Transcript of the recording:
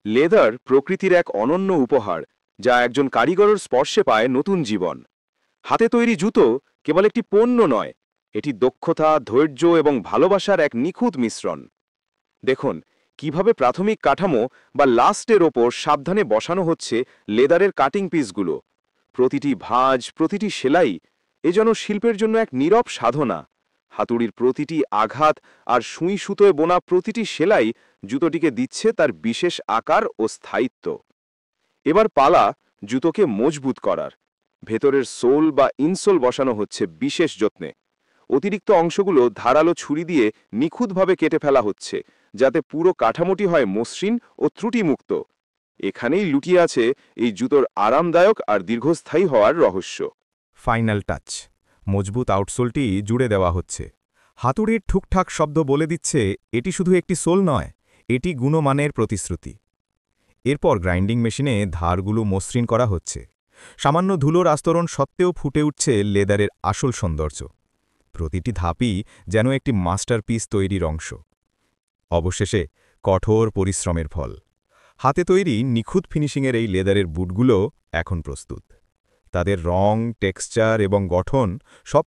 Leather প্রকৃতির এক অনন্য উপহার, যা একজন কারিগরের স্পর্শে পায় নতুন জীবন। হাতে তৈরি জুতো কেবল একটি পণ্য নয়, এটি দক্ষতা, ধৈর্য এবং ভালোবাসার এক নিখুঁত মিশ্রণ। দেখুন কিভাবে প্রাথমিক কাঠামো বা লাস্টের ওপর সাবধানে বসানো হচ্ছে লেদারের কাটিং পিসগুলো। প্রতিটি ভাঁজ, প্রতিটি সেলাই এ যেন শিল্পের জন্য এক নীরব সাধনা। হাতুড়ির প্রতিটি আঘাত আর সুই সুতোয় বোনা প্রতিটি সেলাই জুতোটিকে দিচ্ছে তার বিশেষ আকার ও স্থায়িত্ব। এবার পালা জুতোকে মজবুত করার। ভেতরের সোল বা ইনসোল বসানো হচ্ছে বিশেষ যত্নে। অতিরিক্ত অংশগুলো ধারালো ছুরি দিয়ে নিখুঁতভাবে কেটে ফেলা হচ্ছে, যাতে পুরো কাঠামোটি হয় মসৃণ ও ত্রুটিমুক্ত। এখানেই লুকিয়ে আছে এই জুতোর আরামদায়ক আর দীর্ঘস্থায়ী হওয়ার রহস্য। ফাইনাল টাচ, মজবুত আউটসোলটি জুড়ে দেওয়া হচ্ছে। হাতুড়ির ঠুকঠাক শব্দ বলে দিচ্ছে এটি শুধু একটি সোল নয়, এটি গুণমানের প্রতিশ্রুতি। এরপর গ্রাইন্ডিং মেশিনে ধারগুলো মসৃণ করা হচ্ছে। সামান্য ধুলোর আস্তরণ সত্ত্বেও ফুটে উঠছে লেদারের আসল সৌন্দর্য। প্রতিটি ধাপই যেন একটি মাস্টারপিস তৈরির অংশ। অবশেষে কঠোর পরিশ্রমের ফল। হাতে তৈরি নিখুঁত ফিনিশিংয়ের এই লেদারের বুটগুলো এখন প্রস্তুত। তাদের রং, টেক্সচার এবং গঠন সব